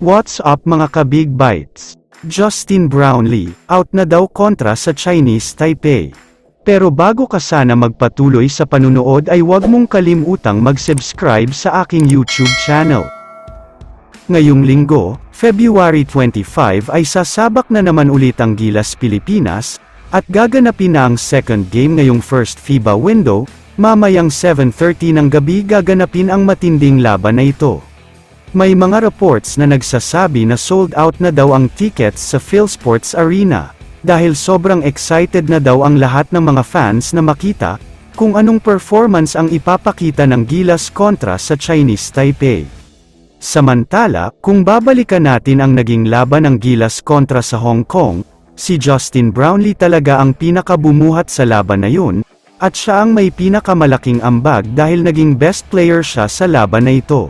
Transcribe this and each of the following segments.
What's up mga ka-Big Bites? Justin Brownlee, out na daw kontra sa Chinese Taipei. Pero bago ka sana magpatuloy sa panunood ay huwag mong kalimutang mag-subscribe sa aking YouTube channel. Ngayong linggo, February 25 ay sasabak na naman ulit ang Gilas Pilipinas, at gaganapin na ang second game ngayong first FIBA window, mamayang 7:30 ng gabi gaganapin ang matinding laban na ito. May mga reports na nagsasabi na sold out na daw ang tickets sa PhilSports Arena, dahil sobrang excited na daw ang lahat ng mga fans na makita, kung anong performance ang ipapakita ng Gilas kontra sa Chinese Taipei. Samantala, kung babalikan natin ang naging laban ng Gilas kontra sa Hong Kong, si Justin Brownlee talaga ang pinakabumuhat sa laban na yun, at siya ang may pinakamalaking ambag dahil naging best player siya sa laban na ito.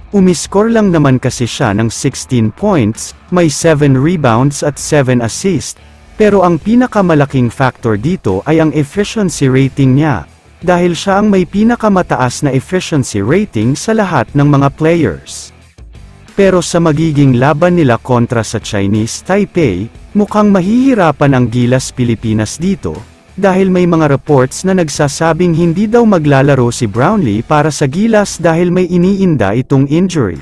Umiskor lang naman kasi siya ng 16 points, may 7 rebounds at 7 assists, pero ang pinakamalaking factor dito ay ang efficiency rating niya, dahil siya ang may pinakamataas na efficiency rating sa lahat ng mga players. Pero sa magiging laban nila kontra sa Chinese Taipei, mukhang mahihirapan ang Gilas Pilipinas dito, dahil may mga reports na nagsasabing hindi daw maglalaro si Brownlee para sa Gilas dahil may iniinda itong injury.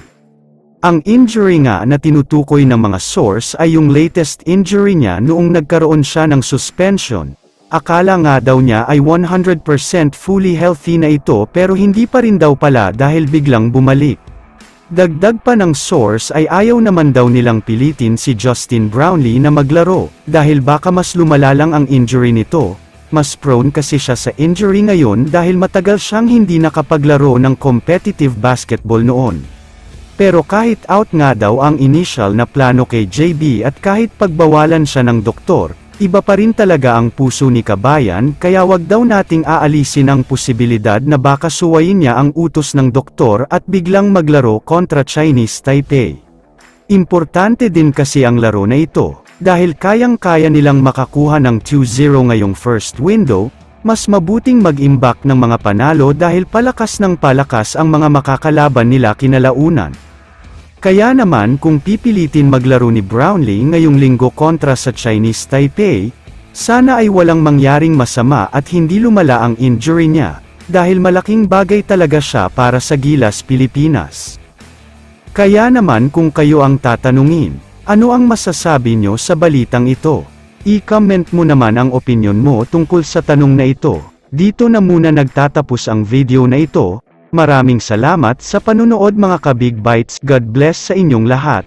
Ang injury nga na tinutukoy ng mga source ay yung latest injury niya noong nagkaroon siya ng suspension. Akala nga daw niya ay 100% fully healthy na ito pero hindi pa rin daw pala dahil biglang bumalik. Dagdag pa ng source ay ayaw naman daw nilang pilitin si Justin Brownlee na maglaro, dahil baka mas lumala lang ang injury nito. Mas prone kasi siya sa injury ngayon dahil matagal siyang hindi nakapaglaro ng competitive basketball noon. Pero kahit out nga daw ang initial na plano kay JB at kahit pagbawalan siya ng doktor, iba pa rin talaga ang puso ni kabayan kaya wag daw nating aalisin ang posibilidad na baka suwayin niya ang utos ng doktor at biglang maglaro kontra Chinese Taipei. Importante din kasi ang laro na ito. Dahil kayang-kaya nilang makakuha ng 2-0 ngayong first window, mas mabuting mag-imbak ng mga panalo dahil palakas ng palakas ang mga makakalaban nila kinalaunan. Kaya naman kung pipilitin maglaro ni Brownlee ngayong linggo kontra sa Chinese Taipei, sana ay walang mangyaring masama at hindi lumala ang injury niya, dahil malaking bagay talaga siya para sa Gilas Pilipinas. Kaya naman kung kayo ang tatanungin, ano ang masasabi nyo sa balitang ito? I-comment mo naman ang opinyon mo tungkol sa tanong na ito. Dito na muna nagtatapos ang video na ito. Maraming salamat sa panunood mga ka-Big Bites. God bless sa inyong lahat.